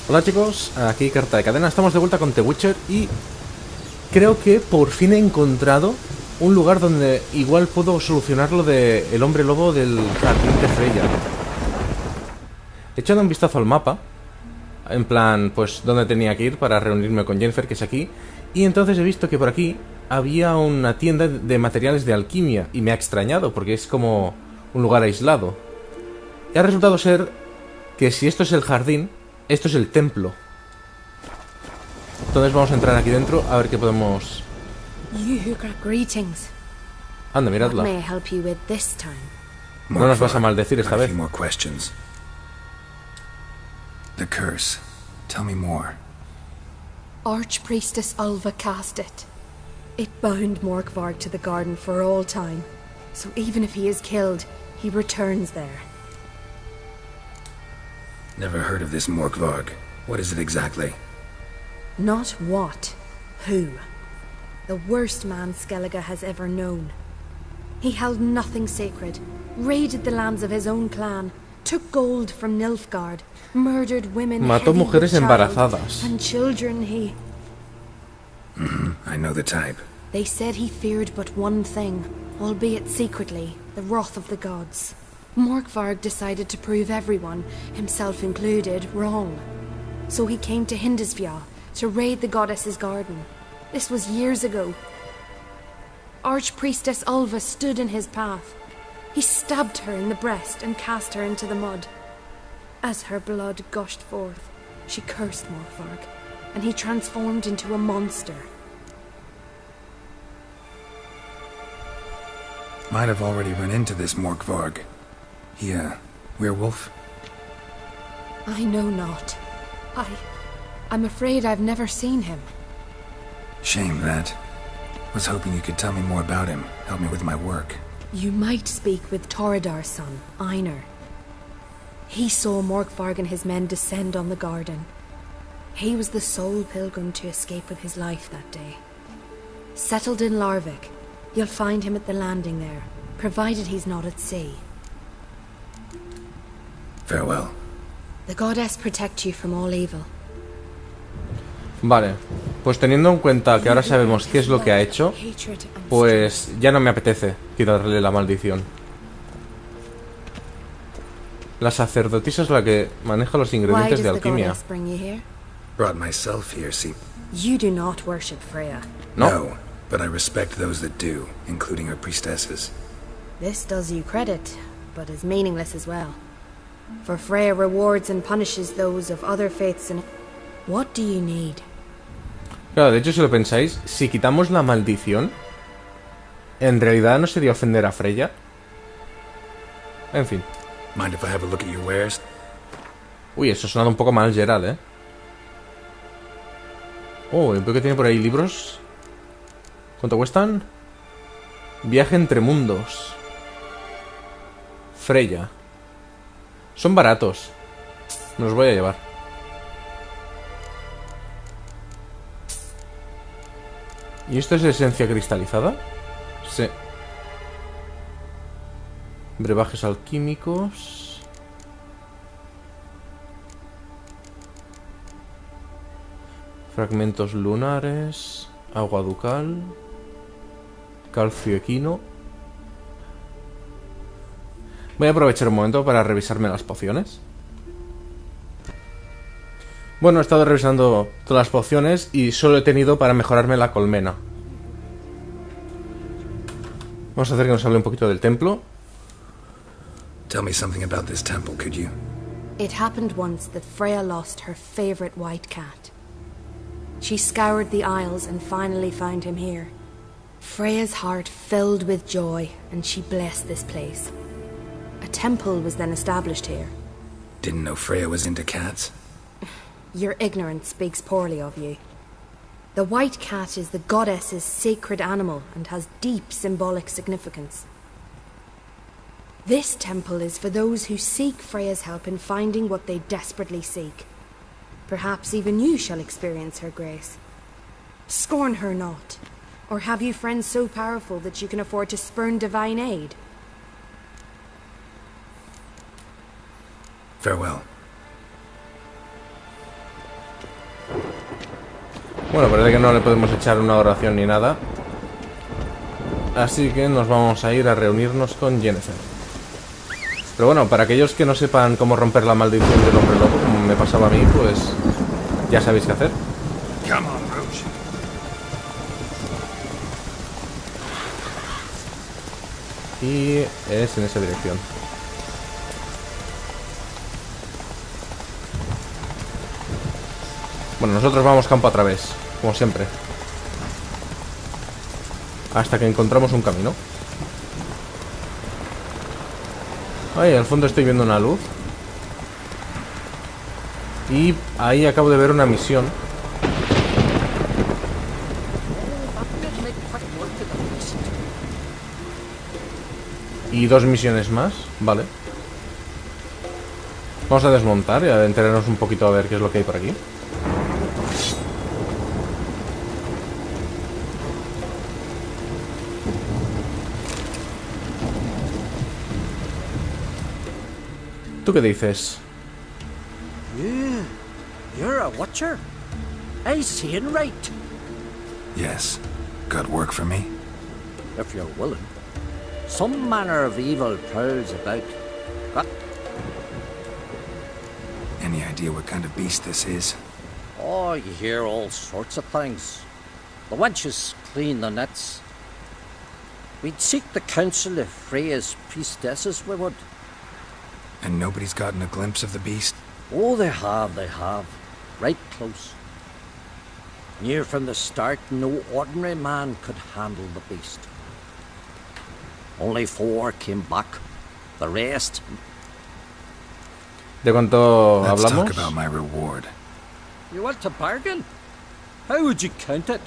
Hola chicos, aquí Carta de Cadena, estamos de vuelta con The Witcher y creo que por fin he encontrado un lugar donde igual puedo solucionar lo de el hombre lobo del jardín de Freya. He echado un vistazo al mapa, en plan, pues dónde tenía que ir para reunirme con Jennifer, que es aquí, y entonces he visto que por aquí había una tienda de materiales de alquimia y me ha extrañado porque es como un lugar aislado. Y ha resultado ser que si esto es el jardín, esto es el templo. Entonces vamos a entrar aquí dentro a ver qué podemos... Anda, miradla. No nos vas a maldecir esta vez. The curse. Tell me more. Archpriestess Ulva cast it. It bound Morkvarg to the garden for all time. So even if he is killed, he returns there. Never heard of this Morkvarg. What is it exactly? Not what, who. The worst man Skellige has ever known. He held nothing sacred, raided the lands of his own clan, took gold from Nilfgaard, murdered women, mató mujeres embarazadas, and children. I know the type. They said he feared but one thing, albeit secretly, the wrath of the gods. Morkvarg decided to prove everyone, himself included, wrong. So he came to Hindisvia to raid the goddess's garden. This was years ago. Archpriestess Ulva stood in his path. He stabbed her in the breast and cast her into the mud. As her blood gushed forth, she cursed Morkvarg, and he transformed into a monster. Might have already run into this Morkvarg. He, werewolf? I know not. I'm afraid I've never seen him. Shame that. Was hoping you could tell me more about him, help me with my work. You might speak with Toradar's son, Einar. He saw Morkvarg and his men descend on the garden. He was the sole pilgrim to escape with his life that day. Settled in Larvik, you'll find him at the landing there, provided he's not at sea. Farewell. The goddess protect you from all evil. Vale, pues teniendo en cuenta que ahora sabemos qué es lo que ha hecho, pues ya no me apetece quitarle la maldición. La sacerdotisa es la que maneja los ingredientes de alquimia. Brought myself here, see. You do not worship Freya. No, but I respect those that do, including her priestesses. This does you credit, but is meaningless as well. For Freya rewards and punishes those of other faiths and... What do you need? Claro, de hecho, si lo pensáis, si quitamos la maldición, en realidad no sería ofender a Freya. En fin. Mind if I have a look at your wares? Uy, eso ha sonado un poco mal, Gerald, Oh, veo que tiene por ahí libros. ¿Cuánto cuestan? Viaje entre mundos. Freya. Son baratos. Me los voy a llevar. ¿Y esto es esencia cristalizada? Sí. Brebajes alquímicos. Fragmentos lunares. Agua ducal. Calcio equino. Voy a aprovechar un momento para revisarme las pociones. Bueno, he estado revisando todas las pociones y solo he tenido para mejorarme la colmena. Vamos a hacer que nos hable un poquito del templo. Tell me something about this temple, could you? It happened once that Freya lost her favorite white cat. She scoured the Isles and finally found him here. Freya's heart filled with joy and she blessed this place. A temple was then established here. Didn't know Freya was into cats? Your ignorance speaks poorly of you. The white cat is the goddess's sacred animal and has deep symbolic significance. This temple is for those who seek Freya's help in finding what they desperately seek. Perhaps even you shall experience her grace. Scorn her not. Or have you friends so powerful that you can afford to spurn divine aid? Farewell. Bueno, parece que no le podemos echar una oración ni nada. Así que nos vamos a ir a reunirnos con Yennefer. Pero bueno, para aquellos que no sepan cómo romper la maldición del hombre lobo, como me pasaba a mí, pues ya sabéis qué hacer. Come on, Roche. Y es en esa dirección. Bueno, nosotros vamos campo a través, como siempre. Hasta que encontramos un camino. Ahí al fondo estoy viendo una luz. Y ahí acabo de ver una misión. Y 2 misiones más, vale. Vamos a desmontar y a enterarnos un poquito a ver qué es lo que hay por aquí. ¿Tú qué dices? Yeah, you're a watcher. I seeing right. Yes. Got work for me? If you're willing. Some manner of evil prowls about. Got? Any idea what kind of beast this is? Oh, you hear all sorts of things. The wenches clean the nets. We'd seek the counsel of Freya's priestesses, we would. And nobody's gotten a glimpse of the beast? Oh, they have. Right close. Near from the start, no ordinary man could handle the beast. Only 4 came back. The rest... ¿De cuánto Let's hablamos? talk about my reward. You want to bargain? How would you count it?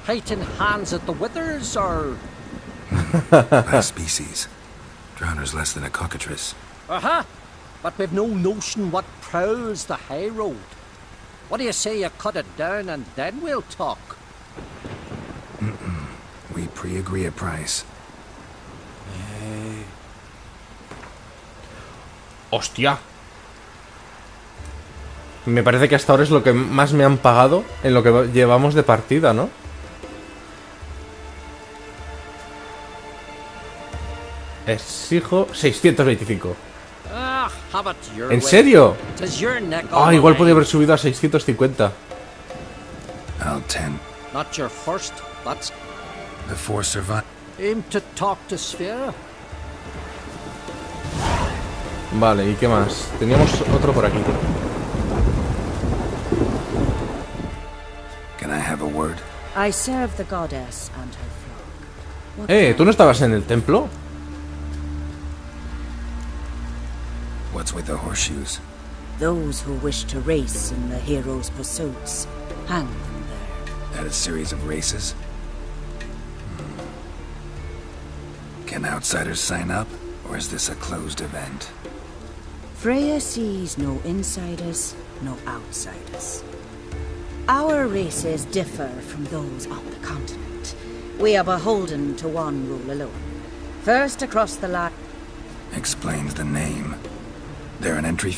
Height in hands at the withers, or... By species. Drowner's less than a cockatrice. Aha! But we've no notion what prowls the high road. What do you say you cut it down and then we'll talk? We pre-agree a price. ¡Hostia! Me parece que hasta ahora es lo que más me han pagado en lo que llevamos de partida, ¿no? Exijo 625. Ah, have it your ¿En way. serio? 'Tis your neck on Ah, the igual line. podría haber subido a 650. I'll 10. Not your first, that's... The 4 survive. Aim to talk to Sphere. Vale, ¿y qué más? Teníamos otro por aquí. Can I have a word? I serve the goddess and her flock. What ¿tú no estabas en el templo? What's with the horseshoes? Those who wish to race in the hero's pursuits hang them there. At a series of races? Can outsiders sign up? Or is this a closed event? Freya sees no insiders, no outsiders. Our races differ from those on the continent. We are beholden to one rule alone. First across the line. Explains the name. There an entry?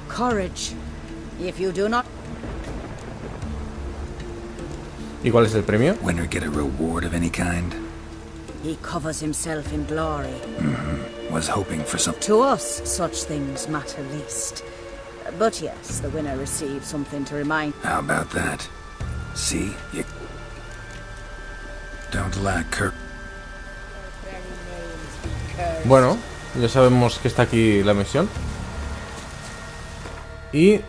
Courage. If you do not... ¿Y cuál es el premio? Winner get a reward of any kind? He covers himself in glory. Was hoping for some... To us, such things matter least. But yes, the winner receives something to remind... How about that? See? You... Don't lack Kirk. Bueno, ya sabemos que está aquí la misión. Y...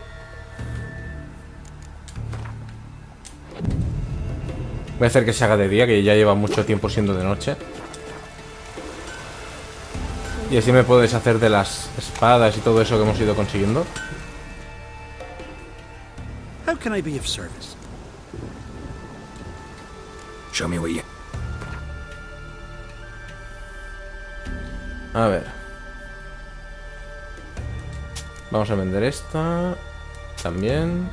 voy a hacer que se haga de día, que ya lleva mucho tiempo siendo de noche. Y así me puedo deshacer de las espadas y todo eso que hemos ido consiguiendo. How can I be of service? Show me what you... A ver. Vamos a vender esta. También.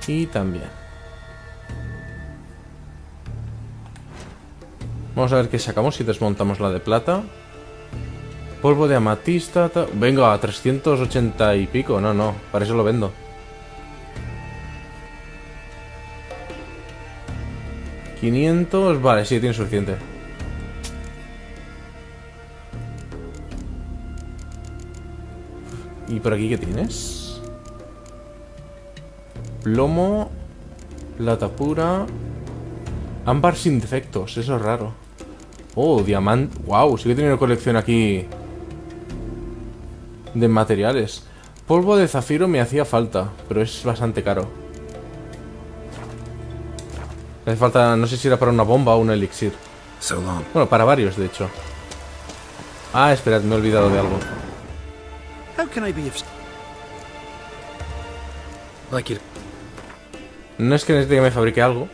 Y también. Vamos a ver qué sacamos si desmontamos la de plata. Polvo de amatista. Venga, a 380 y pico. No, para eso lo vendo. 500, vale, sí, tiene suficiente. ¿Y por aquí qué tienes? Plomo, plata pura, ámbar sin defectos, eso es raro. Oh, diamante, wow, sí que tiene una colección aquí de materiales. Polvo de zafiro me hacía falta, pero es bastante caro. Me hace falta, no sé si era para una bomba o un elixir. So long. Bueno, para varios, de hecho. Ah, esperad, me he olvidado de algo. How can I be of... Like you. No es que necesite que me fabrique algo,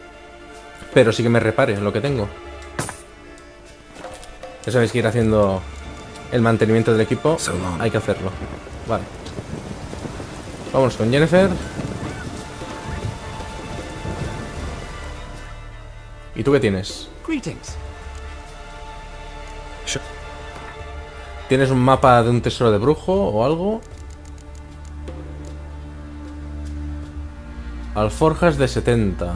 pero sí que me repare lo que tengo. Ya sabéis que ir haciendo el mantenimiento del equipo, So long. hay que hacerlo. Vale. Vamos con Jennifer. ¿Y tú qué tienes? Greetings. ¿Tienes un mapa de un tesoro de brujo o algo? Alforjas de 70.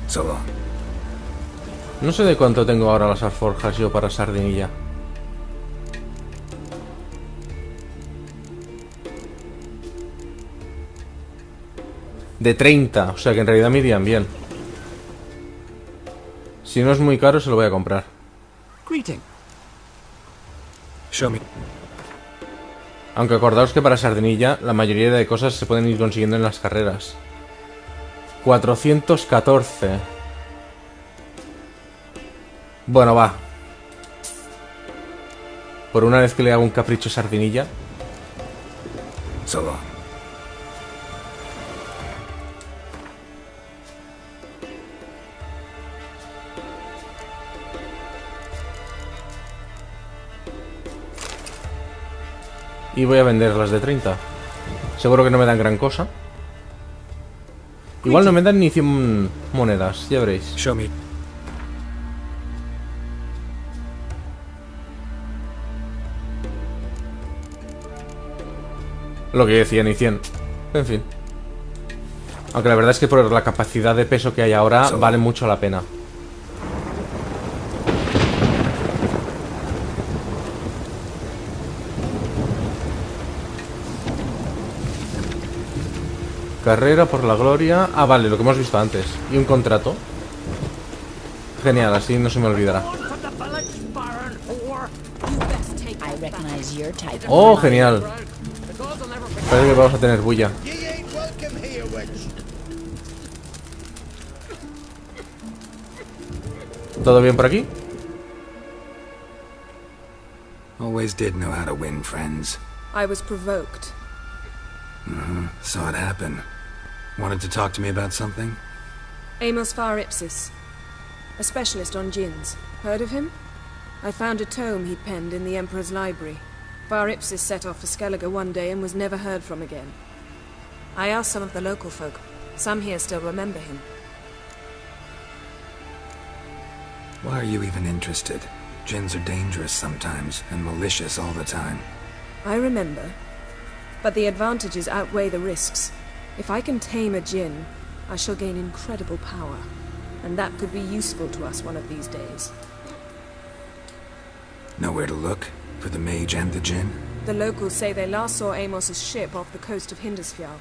So long. No sé de cuánto tengo ahora las alforjas yo para sardinilla. De 30, o sea que en realidad me irían bien. Si no es muy caro se lo voy a comprar. Greeting. Show me. Aunque acordaos que para sardinilla la mayoría de cosas se pueden ir consiguiendo en las carreras. 414. Bueno, va. Por una vez que le hago un capricho sardinilla. So long. Y voy a vender las de 30. Seguro que no me dan gran cosa. Igual no me dan ni 100 monedas, ya veréis. Show me. Lo que decía, ni 100. En fin. Aunque la verdad es que por la capacidad de peso que hay ahora vale mucho la pena. Carrera por la gloria. Ah, vale, lo que hemos visto antes. Y un contrato. Genial, así no se me olvidará. Oh, genial. Parece que vamos a tener bulla. ¿Todo bien por aquí? Always did know how to win friends. I was provoked. Saw it happen. Wanted to talk to me about something? Amos Far Ipsis, a specialist on djinns. Heard of him? I found a tome he'd penned in the Emperor's library. Far Ipsis set off for Skellige one day and was never heard from again. I asked some of the local folk. Some here still remember him. Why are you even interested? Djinns are dangerous sometimes, and malicious all the time. I remember. But the advantages outweigh the risks. If I can tame a djinn, I shall gain incredible power. And that could be useful to us one of these days. Know where to look? For the mage and the djinn? The locals say they last saw Amos's ship off the coast of Hindisfjall,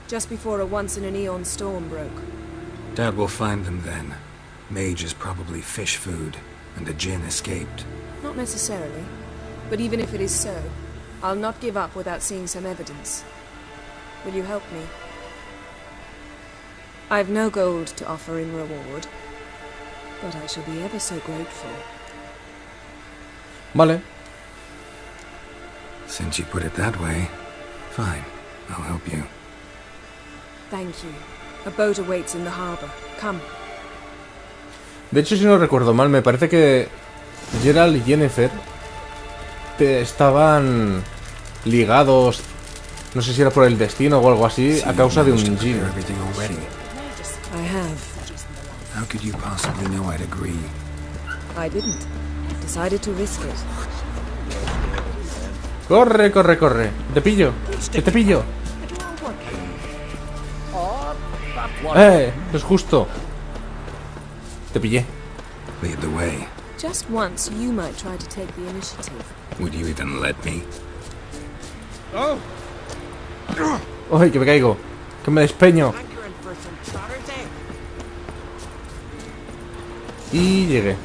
just before a once-in-an-eon storm broke. Doubt we'll find them then. Mage is probably fish food, and the djinn escaped. Not necessarily. But even if it is so, I'll not give up without seeing some evidence. Will you help me? I've no gold to offer in reward, but I shall be ever so grateful. Vale. Since you put it that way, fine. I'll help you. Thank you. A boat awaits in the harbor. Come. De hecho, si no recuerdo mal, me parece que Gerald y Jennifer estaban ligados, no sé si era por el destino o algo así, a causa de un djinn. Everything already. I have. How could you possibly know I'd agree? I didn't. Decided to risk it. Corre, corre, corre. Te pillo. Que te pillo. Es justo. Te pillé. Lead the way. Just once, you might try to take the initiative. Would you even let me? ¡Ay, que me caigo! ¡Que me despeño! Y llegué.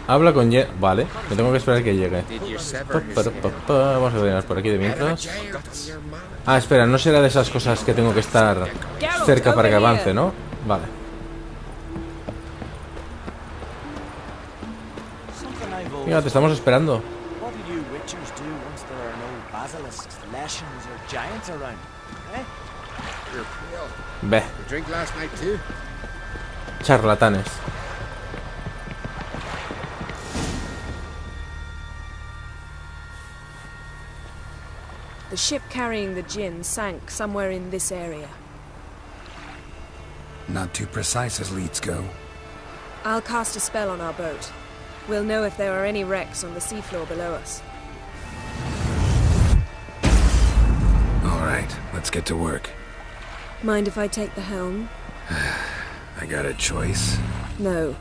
Habla con Ye... Vale, me tengo que esperar que llegue. Vamos a ver por aquí de mientras. Ah, espera, no será de esas cosas que tengo que estar cerca para que avance, ¿no? Vale. Mira, te estamos esperando. Ve. Charlatanes. The ship carrying the gin sank somewhere in this area. Not too precise as leads go. I'll cast a spell on our boat. We'll know if there are any wrecks on the seafloor below us. All right, let's get to work. Mind if I take the helm? I got a choice. No.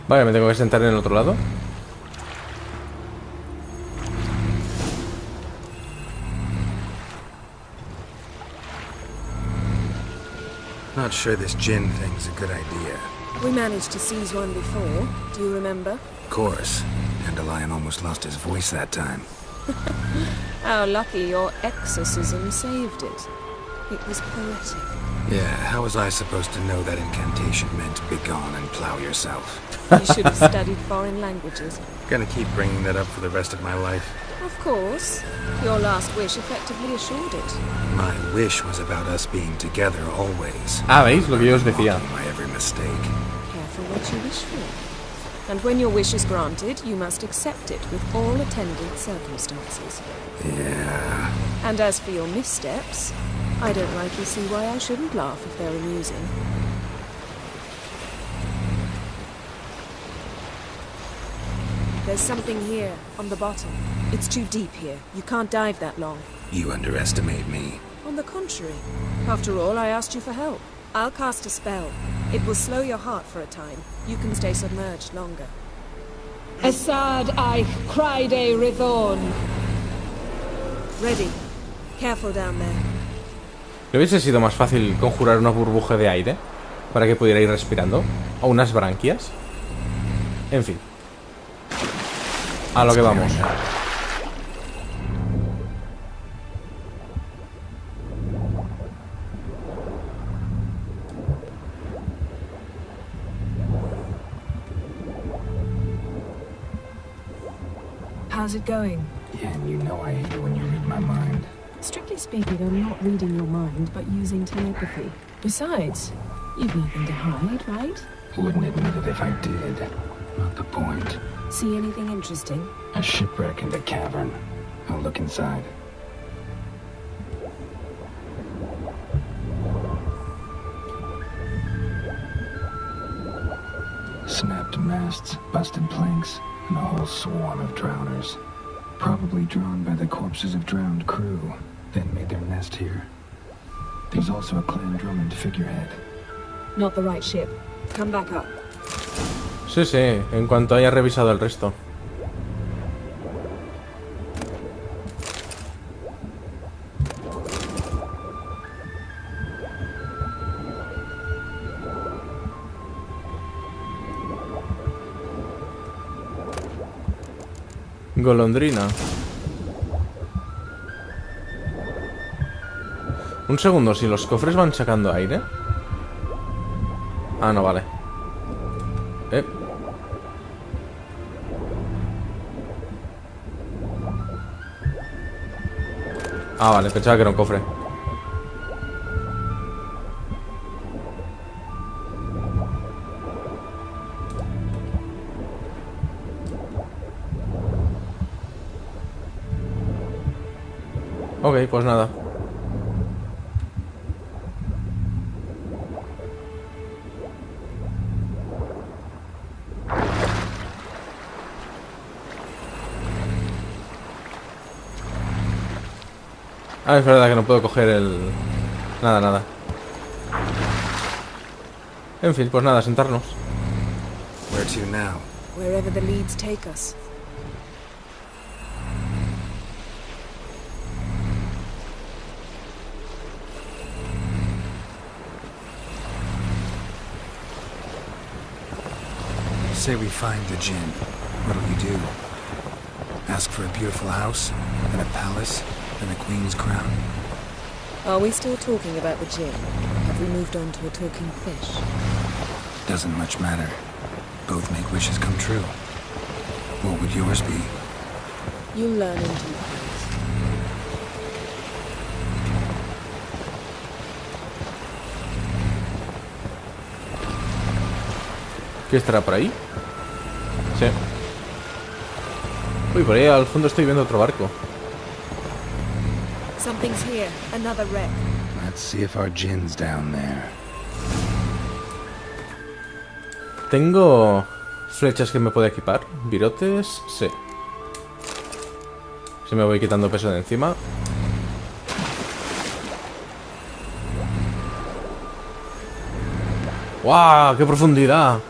Vale, me tengo que sentar en el otro lado. Not sure this gin thing's a good idea. We managed to seize one before. Do you remember? Of course. Dandelion almost lost his voice that time. How lucky your exorcism saved it. It was poetic. Yeah, how was I supposed to know that incantation meant begone and plow yourself? You should have studied foreign languages. Gonna keep bringing that up for the rest of my life. Of course. Your last wish effectively assured it. My wish was about us being together always. Ah, ¿veis? Lo que yo os decía. My every mistake. Careful what you wish for. And when your wish is granted, you must accept it with all attendant circumstances. Yeah. And as for your missteps, I don't rightly see why I shouldn't laugh if they're amusing. There's something here, on the bottom. It's too deep here. You can't dive that long. You underestimate me. On the contrary. After all, I asked you for help. I'll cast a spell. It will slow your heart for a time. You can stay submerged longer. Assad I cried a rithorn. Ready. Careful down there. ¿No hubiese sido más fácil conjurar una burbuja de aire para que pudiera ir respirando? ¿O unas branquias? En fin. A lo que vamos. How's it going? Yeah, and you know I hate it when you read my mind. Strictly speaking, I'm not reading your mind, but using telepathy. Besides, you've nothing to hide, right? Wouldn't admit it if I did. Not the point. See anything interesting? A shipwreck in the cavern. I'll look inside. Snapped masts, busted planks, and a whole swarm of drowners. Probably drawn by the corpses of drowned crew, then made their nest here. There's also a Clan Drummond figurehead. Not the right ship. Come back up. Sí, sí, en cuanto haya revisado el resto. Golondrina. Un segundo, si los cofres van sacando aire. Ah, no, vale. Ah, vale, pensaba que era un cofre. Ok, pues nada. Ah, es verdad que no puedo coger el... Nada. En fin, pues nada, sentarnos. Where to now? Wherever the leads take us. Say we find the Jinn. What'll you do? Ask for a beautiful house, and a palace, and a queen's crown? Are we still talking about the Jinn? Have we moved on to a talking fish? Doesn't much matter. Both make wishes come true. What would yours be? You'll learn in due course. ¿Qué estará por ahí? Sí. Uy, por ahí al fondo estoy viendo otro barco. Something's here. Another wreck. Let's see if our Jinn's down there. Tengo flechas que me puedo equipar. Virotes, sí. Si me voy quitando peso de encima. ¡Guau! ¡Qué profundidad!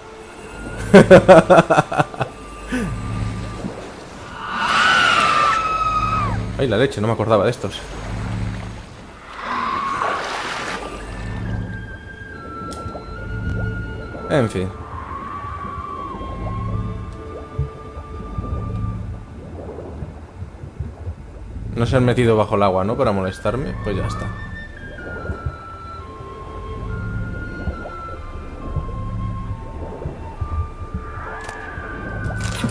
Ay, la leche, no me acordaba de estos. En fin. No se han metido bajo el agua, ¿no? Para molestarme. Pues ya está.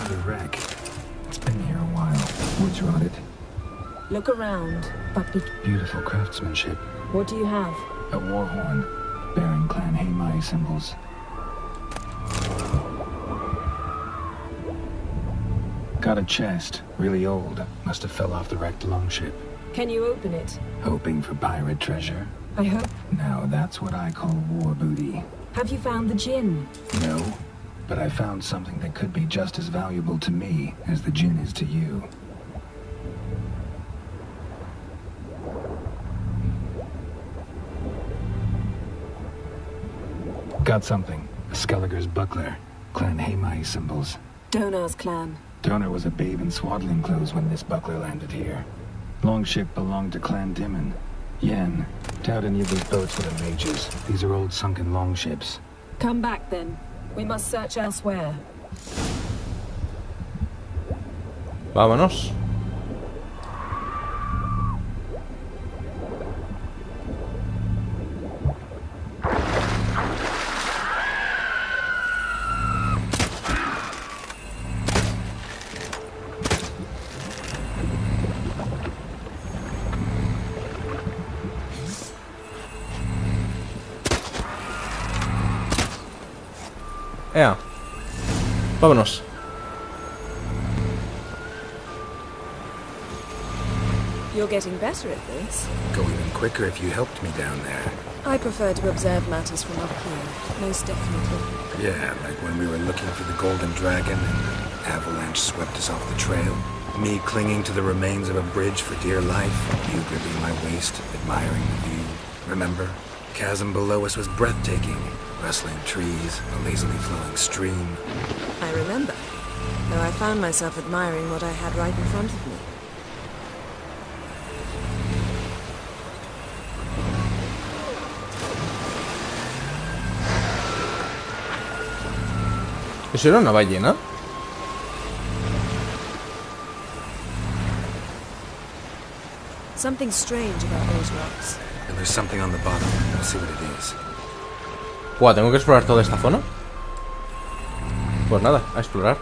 The wreck. It's been here a while. Wood's rotted. Look around, but be... Beautiful craftsmanship. What do you have? A war horn, bearing Clan Haimai symbols. Got a chest, really old. Must have fell off the wrecked longship. Can you open it? Hoping for pirate treasure. I hope. Now that's what I call war booty. Have you found the Jinn? No, but I found something that could be just as valuable to me as the Jinn is to you. Got something. A Skelliger's buckler. Clan Haimai symbols. Donar's clan. Donar was a babe in swaddling clothes when this buckler landed here. Longship belonged to Clan Dimon. Yen, doubt any of these boats were the mages. These are old sunken longships. Come back then. We must search elsewhere. Vámonos. Ea. Vámonos. You're getting better at this. Go even quicker if you helped me down there. I prefer to observe matters from up here, most definitely. Yeah, like when we were looking for the Golden Dragon and the avalanche swept us off the trail. Me clinging to the remains of a bridge for dear life. You gripping my waist, admiring the view. Remember? Chasm below us was breathtaking. Rustling trees, a lazily flowing stream. I remember, though I found myself admiring what I had right in front of me. ¿Eso era una ballena? Something strange about those rocks. And there's something on the bottom. I'll see what it is. Buah, ¿tengo que explorar toda esta zona? Pues nada, a explorar.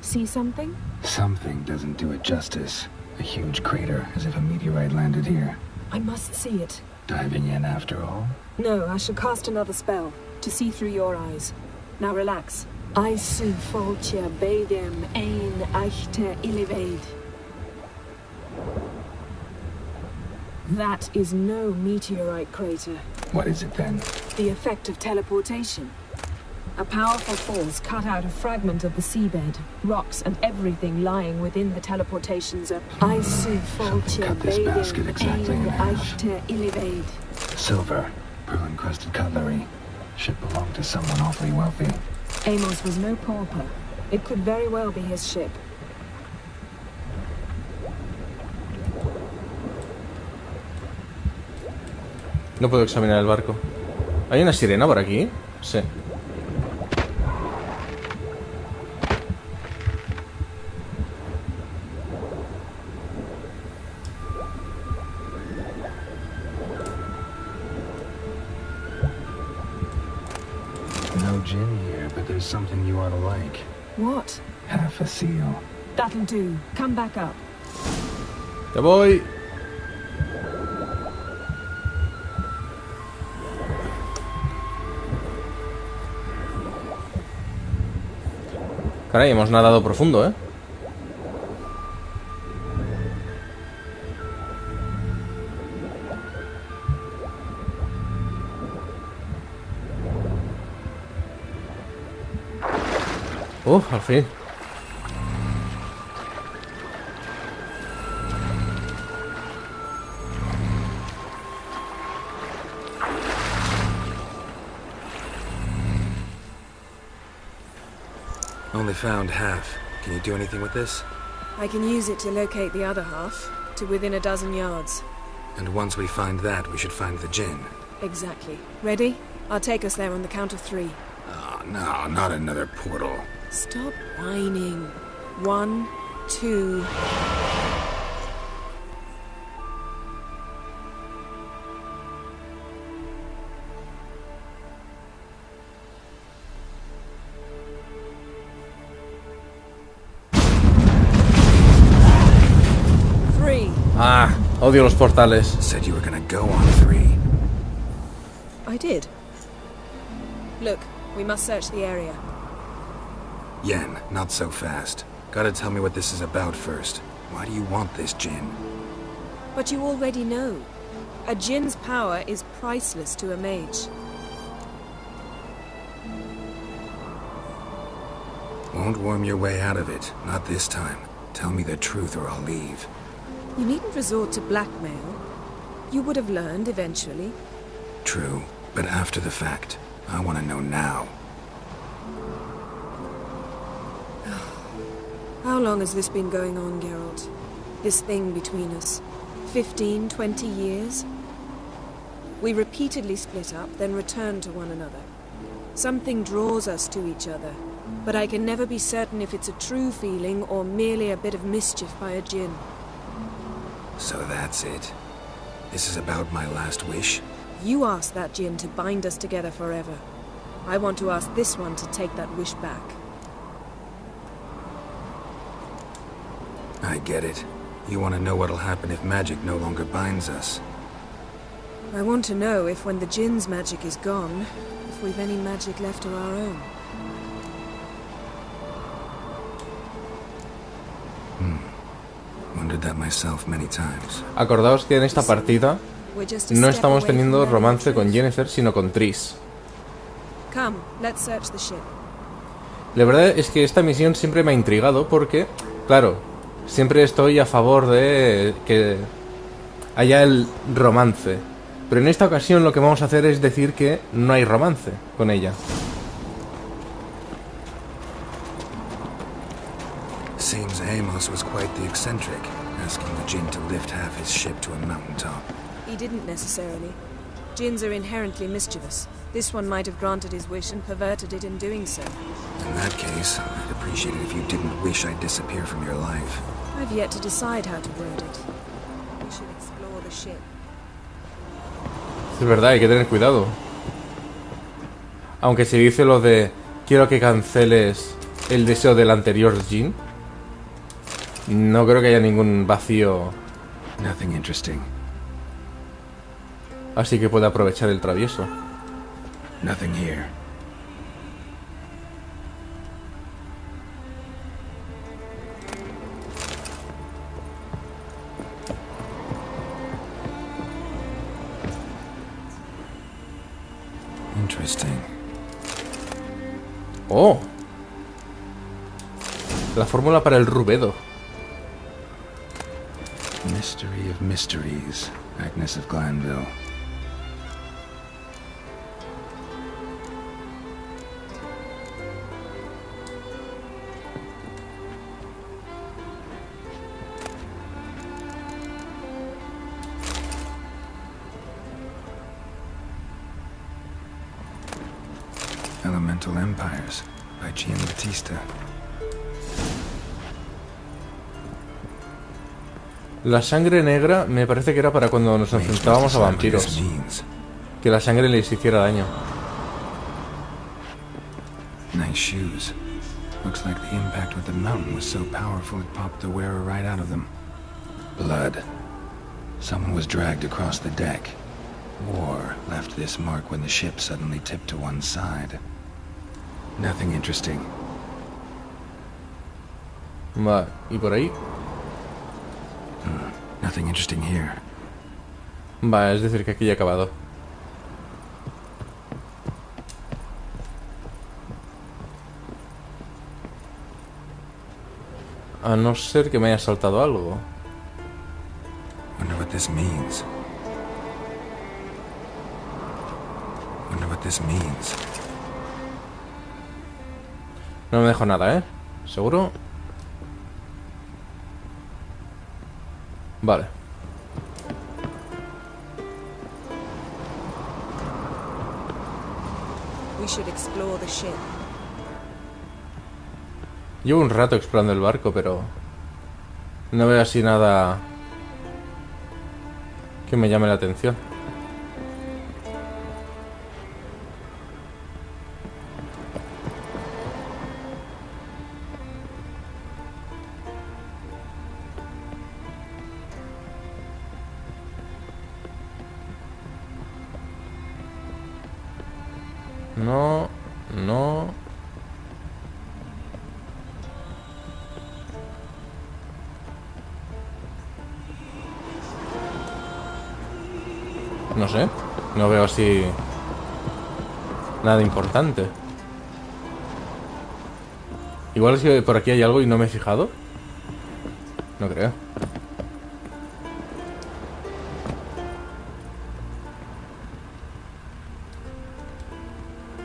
See something? Something doesn't do it justice. A huge crater, as if a meteorite landed here. I must see it. Diving in after all? No, I shall cast another spell, to see through your eyes. Now relax. I see Fulcia Badem ein Eichte Illivade. That is no meteorite crater. What is it then? The effect of teleportation. A powerful force cut out a fragment of the seabed, rocks and everything lying within the teleportation zone. I see Fulcia Cut this basket Badem exactly in ein half. Eichte Illivade. Silver, pearl-encrusted cutlery. Should belong to someone awfully wealthy. Amos was no pauper. It could very well be his ship. No puedo examinar el barco. ¿Hay una sirena por aquí? Sí. No gin here, but there's something you ought to like. What? Half a seal. That'll do. Come back up. ¡Ya voy! Caray, hemos nadado profundo, ¿eh? Al fin. Only found half. Can you do anything with this? I can use it to locate the other half, to within a dozen yards. And once we find that, we should find the gin. Exactly. Ready? I'll take us there on the count of 3. Oh, no, not another portal. Stop whining. 1, 2... Ah, odio los portales. Said you were gonna go on 3. I did. Look, we must search the area. Yen, not so fast. Gotta tell me what this is about first. Why do you want this gin? But you already know. A djinn's power is priceless to a mage. Won't worm your way out of it. Not this time. Tell me the truth or I'll leave. You needn't resort to blackmail. You would have learned eventually. True, but after the fact. I want to know now. How long has this been going on, Geralt? This thing between us? 15, 20 years? We repeatedly split up, then returned to one another. Something draws us to each other, but I can never be certain if it's a true feeling or merely a bit of mischief by a djinn. So that's it. This is about my last wish. You asked that djinn to bind us together forever. I want to ask this one to take that wish back. I get it. You want to know what'll happen if magic no longer binds us. I want to know if when the djinn's magic is gone, if we've any magic left of our own. Wondered that myself many times. Acordaos que en esta partida We're just a no step estamos away from teniendo learning romance the con truth. Jennifer, sino con Triss. Come, let's search the ship. La verdad es que esta misión siempre me ha intrigado porque, claro, siempre estoy a favor de que haya el romance. Pero en esta ocasión lo que vamos a hacer es decir que no hay romance con ella. Seems Amos was quite the eccentric, asking the djinn to lift half his ship to a mountaintop. He didn't necessarily. Djinns are inherently mischievous. This one might have granted his wish and perverted it in doing so. In that case, I'd appreciate it if you didn't wish I'd disappear from your life. I've yet to decide how to word it. We should explore the ship. Es verdad, hay que tener cuidado. Aunque se dice lo de quiero que canceles el deseo del anterior Jin, no creo que haya ningún vacío, Nothing interesting. así que puede aprovechar el travieso. Nothing here. Interesting. Oh. La fórmula para el rubedo. Mystery of mysteries. Agnes of Glanville. Elemental Empires by Giambattista. La sangre negra me parece que era para cuando nos enfrentábamos a vampiros. Que la sangre les hiciera daño. Nice shoes. Looks like the impact with the mountain was so powerful it popped the wearer right out of them. Blood. Someone was dragged across the deck. War left this mark when the ship suddenly tipped to one side. Nothing interesting. Va, ¿y por ahí? Nothing interesting here. Va, es decir que aquí ya he acabado. A no ser que me haya saltado algo. Wonder what this means. Wonder what this means. No me dejo nada, ¿eh? ¿Seguro? Vale. We should explore the ship. Llevo un rato explorando el barco, pero no veo así nada que me llame la atención. No, no. No sé, no veo así nada importante. Igual es que por aquí hay algo y no me he fijado. No creo.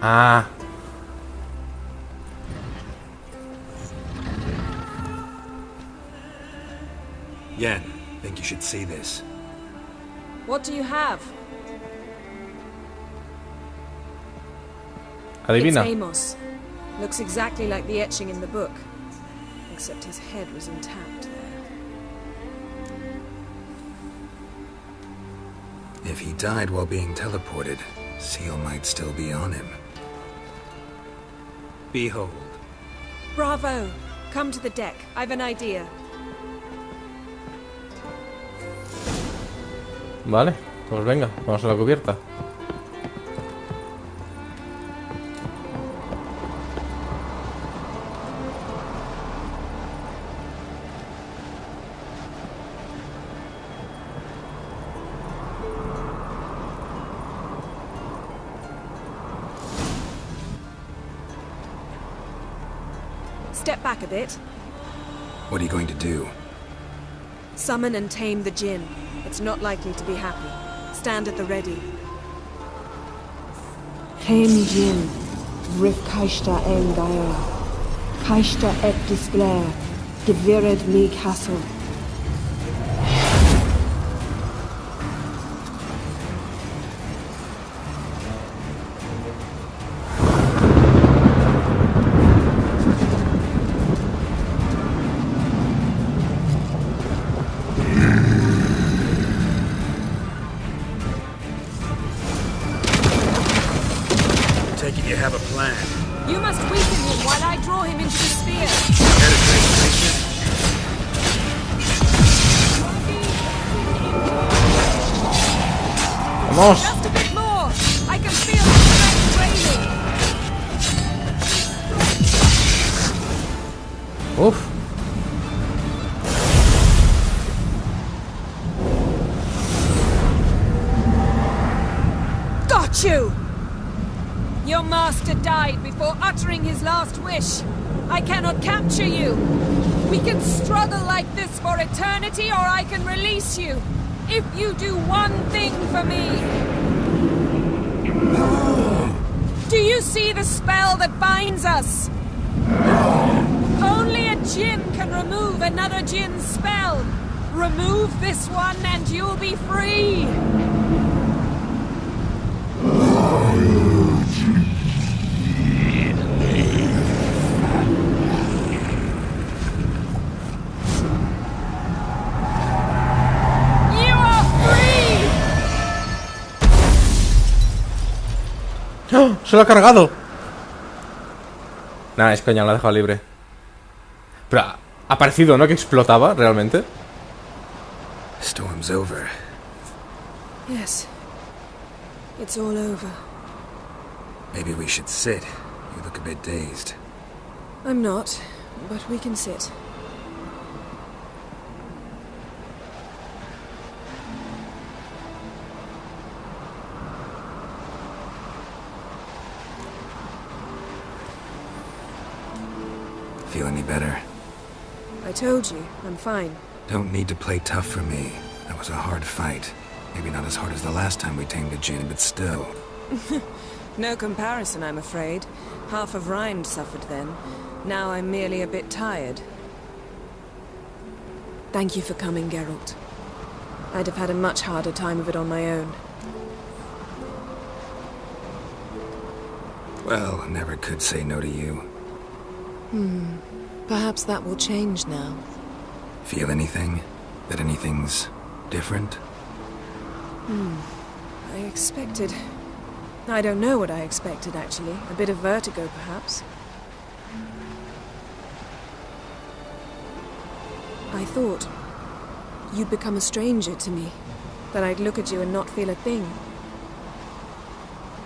Ah. Yen, think you should see this. What do you have? Adivina. It's Amos. Looks exactly like the etching in the book. Except his head was intact there. If he died while being teleported, Seal might still be on him. Behold. Bravo! Come to the deck. I've an idea. Vale, pues venga, vamos a la cubierta. Step back a bit. What are you going to do? Summon and tame the djinn. It's not likely to be happy. Stand at the ready. Hem Jin, Rif Kaishta en Gaia, Kaishta et Displair, Devired me Castle. Taking you have a plan. You must weaken him while I draw him into the sphere. Had a translation? ¡Vamos! Just a bit more. I can feel the strength draining. Uf. Got you! Your master died before uttering his last wish. I cannot capture you. We can struggle like this for eternity, or I can release you. If you do one thing for me. Do you see the spell that binds us? Only a djinn can remove another djinn's spell. Remove this one and you'll be free. You are free. ¡Oh! ¡Se lo ha cargado! Nah, es coña, lo ha dejado libre. Pero ha parecido, ¿no? Que explotaba, realmente. Storm's over. Yes. It's all over. Maybe we should sit. You look a bit dazed. I'm not, but we can sit. Feel any better? I told you, I'm fine. Don't need to play tough for me. That was a hard fight. Maybe not as hard as the last time we tamed a djinn, but still. No comparison, I'm afraid. Half of Rind suffered then. Now I'm merely a bit tired. Thank you for coming, Geralt. I'd have had a much harder time of it on my own. Well, never could say no to you. Perhaps that will change now. Feel anything? That anything's different? I expected... I don't know what I expected, actually. A bit of vertigo, perhaps. I thought you'd become a stranger to me. That I'd look at you and not feel a thing.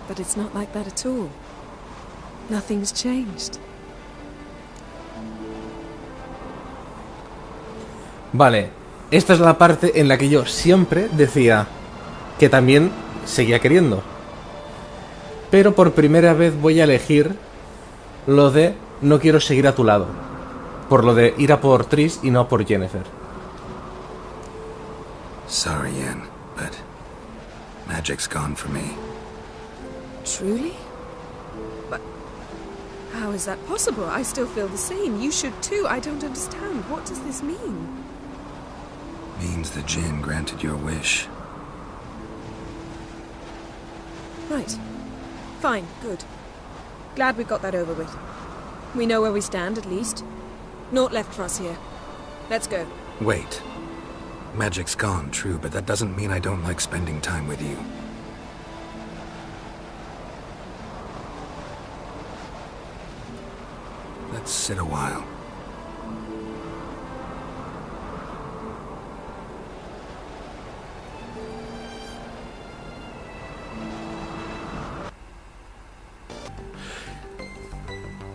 But it's not like that at all. Nothing's changed. Vale, esta es la parte en la que yo siempre decía que también seguía queriendo. Pero por primera vez voy a elegir lo de no quiero seguir a tu lado. Por lo de ir a por Triss y no a por Yennefer. Sorry, Yen, but magic's gone for me. Truly? But how is that possible? I still feel the same. You should too. I don't understand. What does this mean? Means the djinn granted your wish. Right. Fine. Good. Glad we got that over with. We know where we stand, at least. Naught left for us here. Let's go. Wait. Magic's gone, true, but that doesn't mean I don't like spending time with you. Let's sit a while.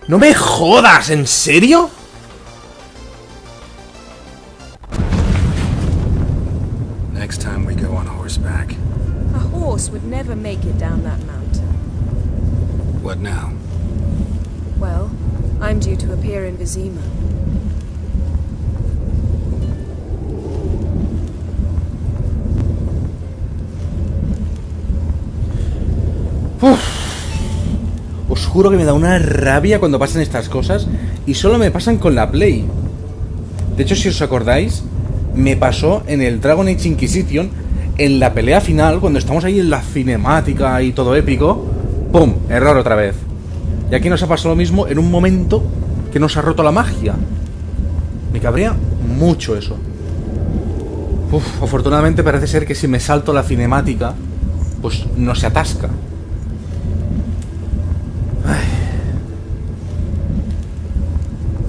¡No me jodas! ¿En serio? Next time we go on horseback. A horse would never make it down that mountain. What now? Well, I'm due to appear in Vizima. Os juro que me da una rabia cuando pasan estas cosas. Y solo me pasan con la Play. De hecho, si os acordáis, me pasó en el Dragon Age Inquisition, en la pelea final, cuando estamos ahí en la cinemática y todo épico. ¡Pum! Error otra vez. Y aquí nos ha pasado lo mismo en un momento que nos ha roto la magia. Me cabrea mucho eso. Afortunadamente parece ser que si me salto la cinemática, pues no se atasca.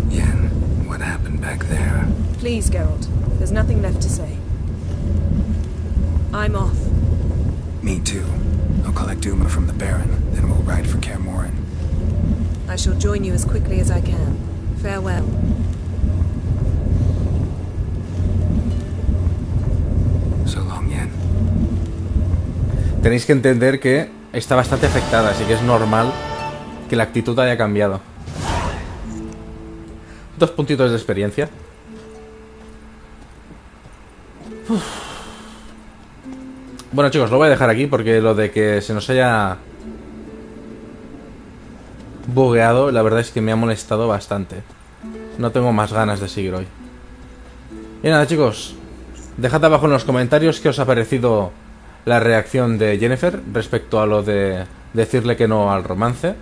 Yen, what happened back there? Please, Geralt. There's nothing left to say. I'm off. Me too. I'll collect Uma from the Baron, then we'll ride for Kaer Morhen. I shall join you as quickly as I can. Farewell. So long, Yen. Tenéis que entender que está bastante afectada, así que es normal que la actitud haya cambiado. 2 puntitos de experiencia. Uf. Bueno, chicos, lo voy a dejar aquí porque lo de que se nos haya bugueado, la verdad es que me ha molestado bastante. No tengo más ganas de seguir hoy. Y nada, chicos, dejad abajo en los comentarios qué os ha parecido la reacción de Jennifer respecto a lo de decirle que no al romance.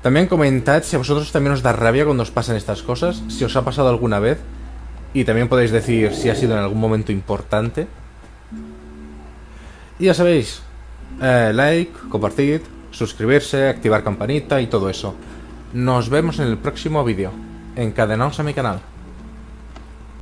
También comentad si a vosotros también os da rabia cuando os pasan estas cosas, si os ha pasado alguna vez, y también podéis decir si ha sido en algún momento importante. Y ya sabéis, like, compartid, suscribirse, activar campanita y todo eso. Nos vemos en el próximo vídeo. Encadenaos a mi canal.